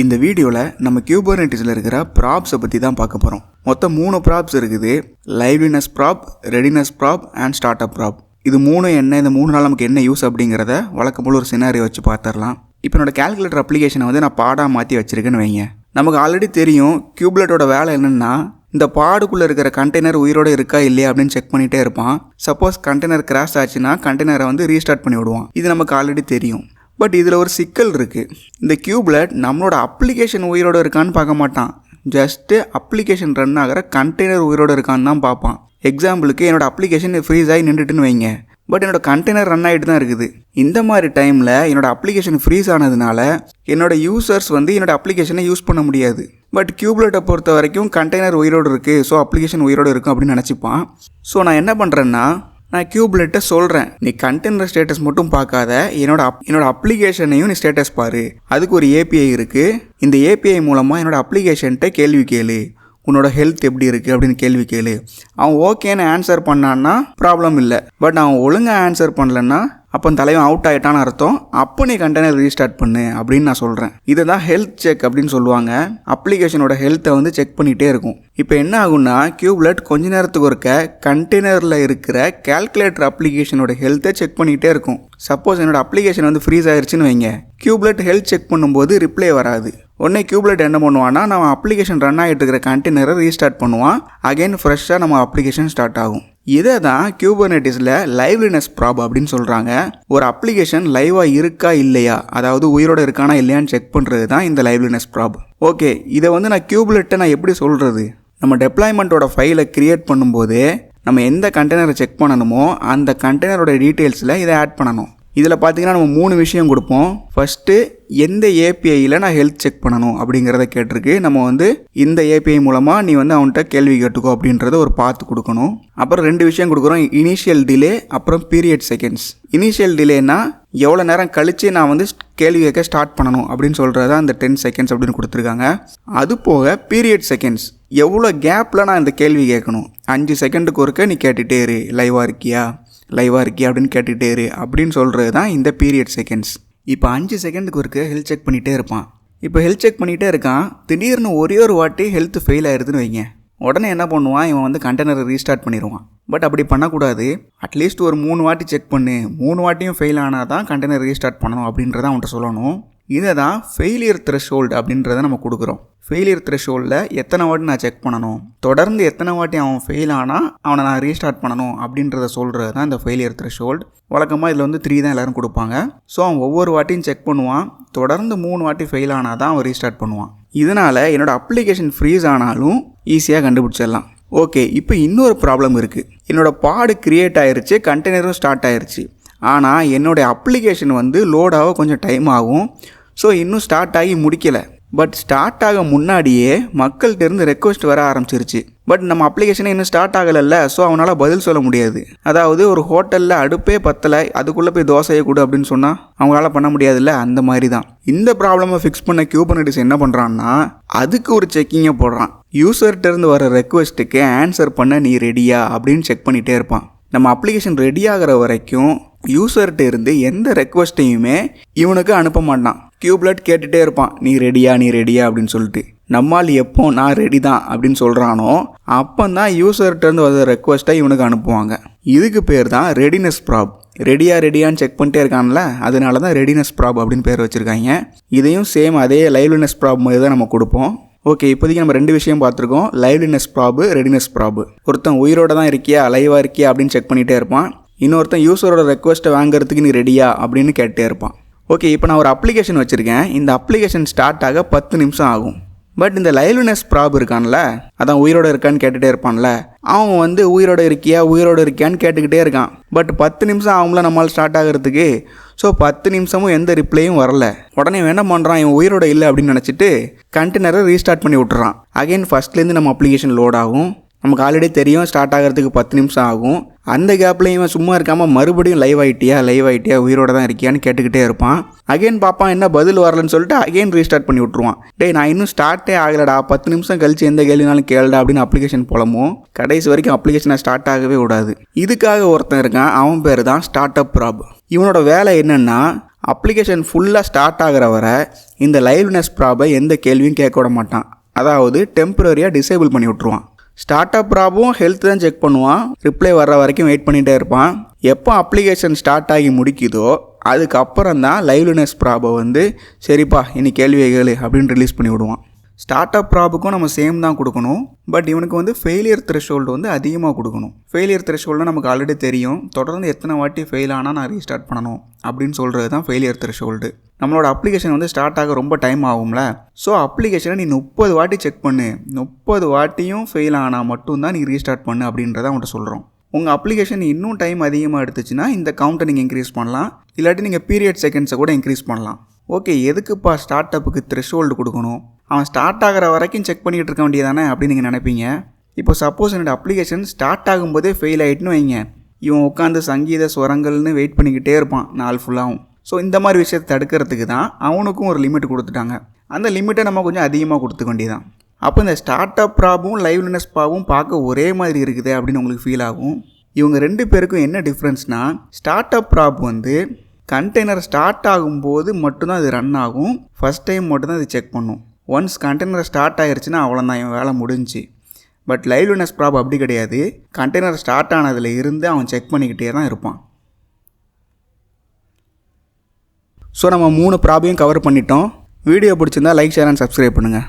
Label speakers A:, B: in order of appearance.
A: இந்த வீடியோவில் நம்ம கியூபர்நெட்டிஸில் இருக்கிற ப்ராப்ஸை பற்றி தான் பார்க்க போகிறோம். மொத்தம் 3 ப்ராப்ஸ் இருக்குது. Liveliness prop, readiness prop and start up prop. இது 3 என்ன, இந்த 3 நாள் நமக்கு என்ன யூஸ் அப்படிங்கிறத வழக்கம் போல் ஒரு சினாரியோ வச்சு பார்த்துடலாம். இப்போ என்னோட கேல்குலேட்டர் அப்ளிகேஷனை வந்து நான் பாடாக மாற்றி வச்சுருக்கேன்னு வைங்க. நமக்கு ஆல்ரெடி தெரியும் கியூப்லெட்டோட வேலை என்னென்னா இந்த பாடுக்குள்ளே இருக்கிற கண்டெய்னர் உயிரோடு இருக்கா இல்லையா அப்படின்னு செக் பண்ணிகிட்டே இருப்பான். சப்போஸ் கண்டெய்னர் கிராஷ் ஆச்சுன்னா கண்டெய்னரை வந்து ரீஸ்டார்ட் பண்ணி விடுவான். இது நமக்கு ஆல்ரெடி தெரியும். பட் இதில் ஒரு சிக்கல் இருக்குது. இந்த கியூப்லெட் நம்மளோட அப்ளிகேஷன் உயிரோடு இருக்கான்னு பார்க்க மாட்டான். ஜஸ்ட்டு அப்ளிகேஷன் ரன் ஆகிற கண்டெய்னர் உயிரோடு இருக்கான்னு தான் பார்ப்பான். எக்ஸாம்பிளுக்கு என்னோடய அப்ளிகேஷன் ஃப்ரீஸ் ஆகி நின்றுட்டுன்னு வைங்க. பட் என்னோடய கண்டெய்னர் ரன் ஆகிட்டு தான் இருக்குது. இந்த மாதிரி டைமில் என்னோடய அப்ளிகேஷன் ஃப்ரீஸ் ஆனதுனால என்னோடய யூசர்ஸ் வந்து என்னோடய அப்ளிகேஷனை யூஸ் பண்ண முடியாது. பட் கியூப்லெட்டை பொறுத்த வரைக்கும் கண்டெய்னர் உயிரோடு இருக்குது, ஸோ அப்ளிகேஷன் உயிரோடு இருக்கும் அப்படின்னு நினச்சிப்பான். ஸோ நான் என்ன பண்ணுறேன்னா, நான் கியூப்லெட்டை சொல்கிறேன், நீ கண்டெய்னர் ஸ்டேட்டஸ் மட்டும் பார்க்காத, என்னோட அப்ளிகேஷனையும் நீ ஸ்டேட்டஸ் பாரு. அதுக்கு ஒரு ஏபிஐ இருக்குது. இந்த ஏபிஐ மூலமாக என்னோடய அப்ளிகேஷன்கிட்ட கேள்வி கேளு, உன்னோட ஹெல்த் எப்படி இருக்குது அப்படின்னு கேள்வி கேளு. அவன் ஓகேன்னு ஆன்சர் பண்ணான்னா ப்ராப்ளம் இல்லை. பட் அவன் ஒழுங்காக ஆன்சர் பண்ணலன்னா அப்போ தலைவன் அவுட் ஆகிட்டான்னு அர்த்தம். அப்போ நீ கண்டெய்னர் ரீஸ்டார்ட் பண்ணு அப்படின்னு நான் சொல்கிறேன். இதை தான் ஹெல்த் செக் அப்படின்னு சொல்லுவாங்க. அப்ளிகேஷனோட ஹெல்த்தை வந்து செக் பண்ணிகிட்டே இருக்கும். இப்போ என்ன ஆகுன்னா, கியூப்லெட் கொஞ்ச நேரத்துக்கு ஒருக்க கண்டெய்னரில் இருக்கிற கேல்குலேட்டர் அப்ளிகேஷனோட ஹெல்த்தை செக் பண்ணிகிட்டே இருக்கும். சப்போஸ் என்னோட அப்ளிகேஷன் வந்து ஃப்ரீஸ் ஆயிடுச்சுன்னு வைங்க, கியூப்லெட் ஹெல்த் செக் பண்ணும்போது ரிப்ளை வராது. உடனே கியூப்லெட் என்ன பண்ணுவான்னா, நம்ம அப்ளிகேஷன் ரன் ஆகிட்டு இருக்கிற கண்டெய்னரை ரீஸ்டார்ட் பண்ணுவான். அகைன் ஃப்ரெஷ்ஷாக நம்ம அப்ளிகேஷன் ஸ்டார்ட் ஆகும். இதை தான் கியூபர்நெட்டிஸில் லைவ்லினஸ் ப்ராப் அப்படின்னு சொல்கிறாங்க. ஒரு அப்ளிகேஷன் லைவாக இருக்கா இல்லையா, அதாவது உயிரோடு இருக்கானா இல்லையான்னு செக் பண்ணுறது தான் இந்த லைவ்லினஸ் ப்ராப். ஓகே, இதை வந்து நான் கியூப்லெட்டை நான் எப்படி சொல்கிறது? நம்ம டெப்ளாய்மெண்ட்டோட ஃபைலை க்ரியேட் பண்ணும்போது நம்ம எந்த கண்டெய்னரை செக் பண்ணணுமோ அந்த கண்டெய்னரோட டீட்டெயில்ஸில் இதை ஆட் பண்ணணும். இதில் பார்த்தீங்கன்னா நம்ம 3 விஷயம் கொடுப்போம். ஃபஸ்ட்டு, எந்த ஏபிஐயில் நான் ஹெல்த் செக் பண்ணணும் அப்படிங்கிறத கேட்டிருக்கு. நம்ம வந்து இந்த ஏபிஐ மூலமாக நீ வந்து அவன்கிட்ட கேள்வி கேட்டுக்கோ அப்படின்றத ஒரு பார்த்து கொடுக்கணும். அப்புறம் 2 விஷயம் கொடுக்குறோம், இனிஷியல் டிலே அப்புறம் பீரியட் செகண்ட்ஸ். இனிஷியல் டிலேனா எவ்வளோ நேரம் கழித்து நான் வந்து கேள்வி கேட்க ஸ்டார்ட் பண்ணணும் அப்படின்னு சொல்கிறது தான் அந்த 10 செகண்ட்ஸ் அப்படின்னு கொடுத்துருக்காங்க. அது போக பீரியட் செகண்ட்ஸ், எவ்வளோ கேப்பில் நான் இந்த கேள்வி கேட்கணும். 5 செகண்டுக்கு ஒருக்க நீ கேட்டுகிட்டே இரு, லைவாக இருக்கியா அப்படின்னு கேட்டுகிட்டே இரு அப்படின்னு சொல்கிறது தான் இந்த பீரியட் செகண்ட்ஸ். இப்போ 5 செகண்டுக்கு ஒருக்க ஹெல்த் செக் பண்ணிகிட்டே இருப்பான். இப்போ ஹெல்த் செக் பண்ணிகிட்டே இருக்கான். திடீர்னு ஒரே ஒரு வாட்டி ஹெல்த் ஃபெயில் ஆகிடுதுன்னு வைங்க. உடனே என்ன பண்ணுவான், இவன் வந்து கண்டெய்னரை ரீஸ்டார்ட் பண்ணிடுவான். பட் அப்படி பண்ணக்கூடாது. அட்லீஸ்ட் ஒரு 3 வாட்டி செக் பண்ணு, 3 வாட்டியும் ஃபெயில் ஆனால் தான் கண்டெய்னர் ரீஸ்டார்ட் பண்ணணும் அப்படின்றத அவன்கிட்ட சொல்லணும். இதை தான் ஃபெயிலியர் த்ரெஷ்ஹோல்டு அப்படின்றத நம்ம கொடுக்குறோம். ஃபெயிலியர் த்ரெஷ்ஹோல்டில் எத்தனை வாட்டி நான் செக் பண்ணணும், தொடர்ந்து எத்தனை வாட்டி அவன் ஃபெயில் ஆனால் அவனை நான் ரீஸ்டார்ட் பண்ணணும் அப்படின்றத சொல்கிறது தான் இந்த ஃபெயிலியர் த்ரெஷ்ஹோல்டு. வழக்கமாக இதில் வந்து 3 தான் எல்லோரும் கொடுப்பாங்க. ஸோ அவன் ஒவ்வொரு வாட்டியும் செக் பண்ணுவான். தொடர்ந்து 3 வாட்டி ஃபெயில் ஆனால் தான் அவன் ரீஸ்டார்ட் பண்ணுவான். இதனால் என்னோடய அப்ளிகேஷன் ஃப்ரீஸ் ஆனாலும் ஈஸியாக கண்டுபிடிச்சிடலாம். ஓகே, இப்போ இன்னொரு ப்ராப்ளம் இருக்குது. என்னோடய பாடு க்ரியேட் ஆகிருச்சு, கண்டெய்னரும் ஸ்டார்ட் ஆகிருச்சு. ஆனால் என்னோடய அப்ளிகேஷன் வந்து லோடாக கொஞ்சம் டைம் ஆகும். ஸோ இன்னும் ஸ்டார்ட் ஆகி முடிக்கலை. பட் ஸ்டார்ட் ஆக முன்னாடியே மக்கள்கிட்டருந்து ரெக்வஸ்ட் வர ஆரம்பிச்சிருச்சு. பட் நம்ம அப்ளிகேஷனே இன்னும் ஸ்டார்ட் ஆகலைல்ல, ஸோ அவனால் பதில் சொல்ல முடியாது. அதாவது ஒரு ஹோட்டலில் அடுப்பே பத்தலை, அதுக்குள்ளே போய் தோசையை கொடு அப்படின்னு சொன்னால் அவங்களால பண்ண முடியாதுல்ல, அந்த மாதிரி தான். இந்த ப்ராப்ளமை ஃபிக்ஸ் பண்ண கியூபர்நெட்டிஸ் என்ன பண்ணுறான்னா, அதுக்கு ஒரு செக்கிங்கை போடுறான். யூசர்கிட்டருந்து வர ரெக்வஸ்ட்டுக்கு ஆன்சர் பண்ண நீ ரெடியா அப்படின்னு செக் பண்ணிகிட்டே இருப்பான். நம்ம அப்ளிகேஷன் ரெடி ஆகிற வரைக்கும் யூசர்கிட்ட இருந்து எந்த ரெக்வஸ்ட்டையுமே இவனுக்கு அனுப்ப மாட்டான். கியூப்லெட் கேட்டுகிட்டே இருப்பான், நீ ரெடியா அப்படின்னு சொல்லிட்டு. நம்மால் எப்போ நான் ரெடி தான் அப்படின்னு சொல்கிறானோ அப்போ தான் யூசர்கிட்டருந்து வர ரெக்வஸ்ட்டை இவனுக்கு அனுப்புவாங்க. இதுக்கு பேர் தான் ரெடினஸ் ப்ராப். ரெடியான்னு செக் பண்ணிட்டே இருக்கான்ல, அதனால தான் ரெடினஸ் ப்ராப் அப்படின்னு பேர் வச்சுருக்காங்க. இதையும் சேம் அதே லைவ்லினஸ் ப்ராப் மாதிரி தான் நம்ம கொடுப்போம். ஓகே, இப்போதைக்கு நம்ம 2 விஷயம் பார்த்துருக்கோம், லைவ்லினஸ் ப்ராப், ரெடினஸ் ப்ராப். ஒருத்தன் உயிரோட தான் இருக்கியா, லைவாக இருக்கியா அப்படின்னு செக் பண்ணிகிட்டே இருப்பான். இன்னொருத்தன் யூசரோட ரெக்வஸ்ட்டை வாங்குறதுக்கு நீ ரெடியா அப்படின்னு கேட்டே இருப்பான். ஓகே, இப்போ நான் ஒரு அப்ளிகேஷன் வச்சுருக்கேன். இந்த அப்ளிகேஷன் ஸ்டார்ட் ஆக 10 நிமிஷம் ஆகும். பட் இந்த லைவ்லினஸ் ப்ராப் இருக்கான்ல, அதான் உயிரோடு இருக்கான்னு கேட்டுகிட்டே இருப்பான்ல, அவன் வந்து உயிரோடு இருக்கியான்னு கேட்டுக்கிட்டே இருக்கான். பட் 10 நிமிஷம் ஆகும்ல நம்மளால் ஸ்டார்ட் ஆகிறதுக்கு. ஸோ 10 நிமிஷமும் எந்த ரிப்ளையும் வரல. உடனே என்ன பண்ணுறான், இவன் உயிரோட இல்லை அப்படின்னு நினச்சிட்டு கண்டெய்னரை ரீஸ்டார்ட் பண்ணி விட்டுறான். அகைன் ஃபஸ்ட்லேருந்து நம்ம அப்ளிகேஷன் லோட் ஆகும். நமக்கு ஆல்ரெடி தெரியும் ஸ்டார்ட் ஆகிறதுக்கு 10 நிமிஷம் ஆகும். அந்த கேப்லேயும் சும்மா இருக்காமல் மறுபடியும் லைவ் ஆகிட்டியா உயிரோட தான் இருக்கியான்னு கேட்டுக்கிட்டே இருப்பான். அகைன் பார்ப்பான், என்ன பதில் வரலன்னு சொல்லிட்டு அகைன் ரீஸ்டார்ட் பண்ணி விட்ருவான். நான் இன்னும் ஸ்டார்ட்டே ஆகலடா, 10 நிமிஷம் கழிச்சு எந்த கேள்வினாலும் கேளுடா அப்படின்னு அப்ளிகேஷன் போலமும் கடைசி வரைக்கும் அப்ளிகேஷனை ஸ்டார்ட் ஆகவே விடாது. இதுக்காக ஒருத்தன் இருக்கான், அவன் பேர் தான் ஸ்டார்ட் அப் ப்ராப். இவனோட வேலை என்னென்னா, அப்ளிகேஷன் ஃபுல்லாக ஸ்டார்ட் ஆகிற வரை இந்த லைவ்லினஸ் ப்ராபை எந்த கேள்வியும் கேட்க விட மாட்டான். அதாவது டெம்பரரியாக டிசேபிள் பண்ணி விட்ருவான். ஸ்டார்ட் அப் ப்ராபும் ஹெல்த் தான் செக் பண்ணுவான். ரிப்ளை வர்ற வரைக்கும் வெயிட் பண்ணிகிட்டே இருப்பான். எப்போ அப்ளிகேஷன் ஸ்டார்ட் ஆகி முடிக்குதோ அதுக்கப்புறம் தான் லைவ்லினஸ் ப்ராபை வந்து சரிப்பா இனி கேள்வியை கேளு அப்படின்னு ரிலீஸ் பண்ணி விடுவான். ஸ்டார்ட் அப் ப்ராபுக்கும் நம்ம சேம் தான் கொடுக்கணும். பட் இவனுக்கு வந்து ஃபெயிலியர் த்ரெஷோல்டு வந்து அதிகமாக கொடுக்கணும். ஃபெயிலியர் த்ரெஷோல்டு நமக்கு ஆல்ரெடி தெரியும். தொடர்ந்து எத்தனை வாட்டி ஃபெயில் ஆனால் நான் ரீஸ்டார்ட் பண்ணணும் அப்படின்னு சொல்கிறது தான் ஃபெயிலியர் த்ரெஷோல்டு. நம்மளோட அப்ளிகேஷன் வந்து ஸ்டார்ட் ஆக ரொம்ப டைம் ஆகும்ல. ஸோ அப்ளிகேஷனை நீ 30 வாட்டி செக் பண்ணு. 30 வாட்டியும் ஃபெயில் ஆனால் மட்டும்தான் நீ ரீஸ்டார்ட் பண்ணு அப்படின்றத அவன்கிட்ட சொல்கிறோம். உங்கள் அப்ளிகேஷன் இன்னும் டைம் அதிகமாக எடுத்துச்சுன்னா இந்த கவுண்ட்டை நீங்கள் இன்க்ரீஸ் பண்ணலாம். இல்லாட்டி நீங்கள் பீரியட் செகண்ட்ஸை கூட இன்க்ரீஸ் பண்ணலாம். ஓகே, எதுக்குப்பா ஸ்டார்ட் அப்புக்கு த்ரெஷோல்டு கொடுக்கணும்? அவன் ஸ்டார்ட் ஆகிற வரைக்கும் செக் பண்ணிகிட்டு இருக்க வேண்டியதானே அப்படின்னு நீங்கள் நினைப்பீங்க. இப்போ சப்போஸ் என்னோடய அப்ளிகேஷன் ஸ்டார்ட் ஆகும்போதே ஃபெயில் ஆகிட்டுன்னு வைங்க, இவன் உட்காந்து சங்கீத ஸ்வரங்கள்னு வெயிட் பண்ணிக்கிட்டே இருப்பான் நாள் ஃபுல்லாகவும். ஸோ இந்த மாதிரி விஷயத்தை தடுக்கிறதுக்கு தான் அவனுக்கும் ஒரு லிமிட் கொடுத்துட்டாங்க. அந்த லிமிட்டை நம்ம கொஞ்சம் அதிகமாக கொடுத்துக்க வேண்டியதான். அப்போ இந்த ஸ்டார்ட் அப் ப்ராபும் லைவ்லினஸ் ப்ராபும் பார்க்க ஒரே மாதிரி இருக்குது அப்படின்னு உங்களுக்கு ஃபீல் ஆகும். இவங்க 2 பேருக்கும் என்ன டிஃப்ரென்ஸ்னால், ஸ்டார்ட் அப் ப்ராப் வந்து கண்டெய்னர் ஸ்டார்ட் ஆகும்போது மட்டும்தான் அது ரன் ஆகும். ஃபஸ்ட் டைம் மட்டும்தான் அது செக் பண்ணும். ஒன்ஸ் கண்டெய்னர் ஸ்டார்ட் ஆகிருச்சுன்னா அவ்வளோதான், இவன் வேலை முடிஞ்சு. பட் லைவ்லினஸ் ப்ராப் அப்படி கிடையாது. கண்டெய்னர் ஸ்டார்ட் ஆனதில் இருந்து அவன் செக் பண்ணிக்கிட்டே தான் இருப்பான். ஸோ நம்ம 3 ப்ராபையும் கவர் பண்ணிட்டோம். வீடியோ பிடிச்சிருந்தா லைக், ஷேர் அண்ட் சப்ஸ்கிரைப் பண்ணுங்கள்.